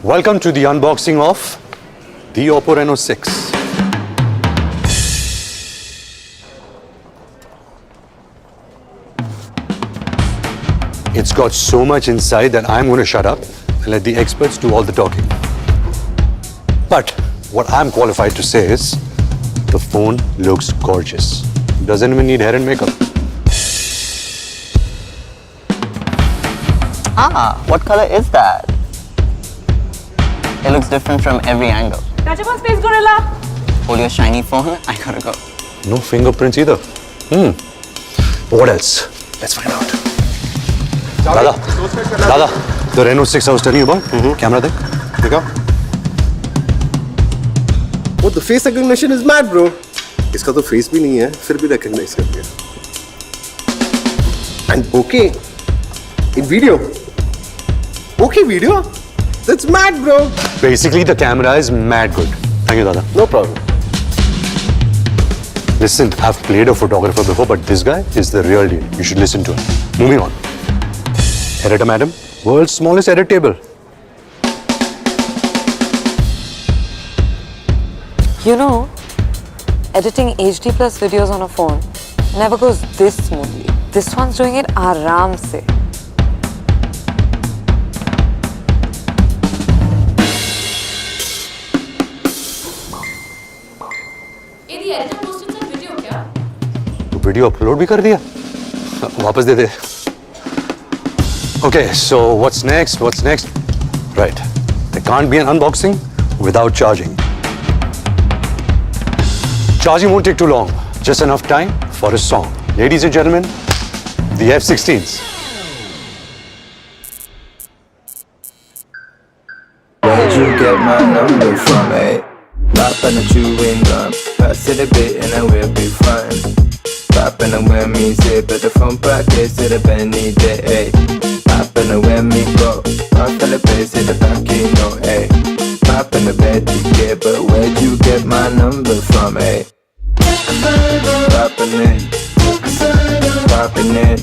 Welcome to the unboxing of the OPPO Reno6. It's got so much inside that I'm going to shut up and let the experts do all the talking. But what I'm qualified to say is, the phone looks gorgeous. Doesn't even need hair and makeup. Ah, what color is that? It looks different from every angle. Touch upon space, gorilla. Hold your shiny phone, I gotta go. No fingerprints either. What else? Let's find out. Dada, the Reno6 I was telling you about. Camera there. Pick up. What, the face recognition is mad, bro. इसका तो face भी नहीं है, फिर भी recognize कर लिया. And okay, in video. Okay video? That's mad, bro. Basically, the camera is mad good. Thank you, Dada. No problem. Listen, I've played a photographer before, but this guy is the real deal. You should listen to him. Moving on. Editor madam, world's smallest edit table. You know, editing HD plus videos on a phone never goes this smoothly. This one's doing it आराम से. Video upload भी कर दिया. वापस दे दे. Okay, so what's next? What's next? Right. There can't be an unboxing without charging. Charging won't take too long. Just enough time for a song. Ladies and gentlemen, the F-16s. Where'd you get my number from, eh? Pop and a chewing gum. Pass it a bit and I will be fine. Pop and a when me say, but the phone pocket to the penny day, eh? Pop and a when me go. Pop and the place in the back, you know, eh? Pop in the bed you get, but where'd you get my number from, eh? Poppin' it, poppin' it,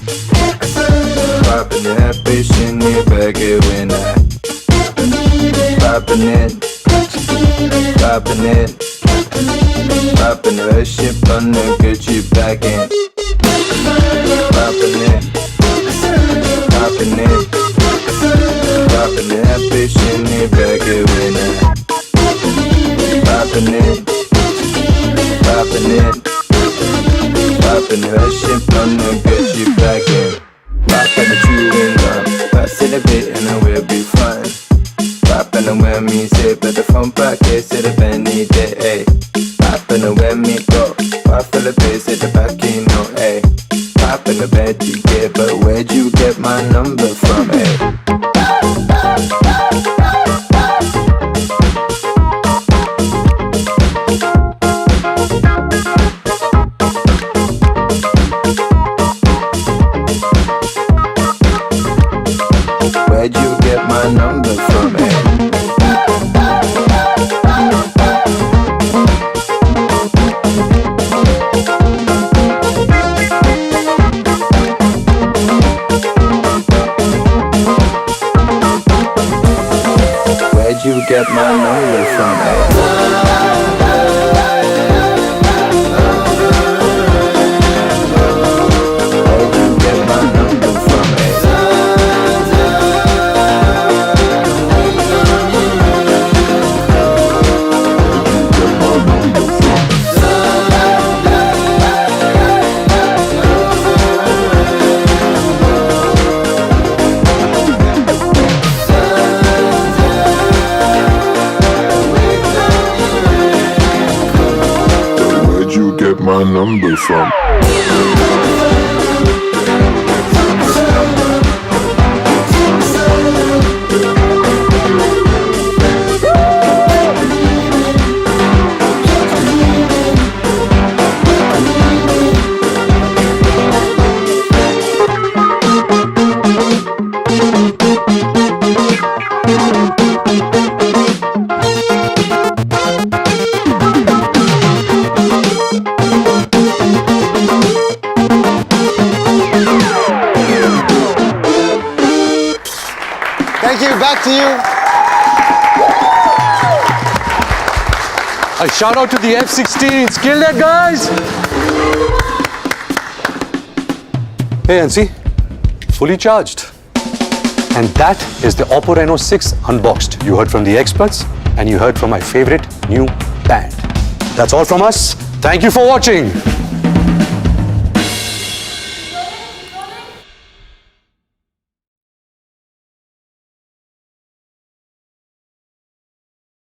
poppin' that bitch in your bag when I poppin' it, poppin' it, poppin' that shit on the get you back in. Poppin' it, poppin' it, poppin' that bitch in your bag when I poppin' it, poppin' it. Poppin' that shit gonna get you back in. Pop and the chewing gum. Pass it a bit and I will be fine. Poppin' and when me say, but the phone pocket to the penny day, eh? Poppin' and when me go. Pop for the bass at the back, you know, eh? Poppin' the bed you get, but where'd you get my number from, eh? Where'd you get my number from, eh? Where'd you get my number from, eh? My number from. Thank you. Back to you. A shout out to the F16s. Kill that, guys. Hey, Ansi. Fully charged. And that is the OPPO Reno6 unboxed. You heard from the experts and you heard from my favorite new band. That's all from us. Thank you for watching.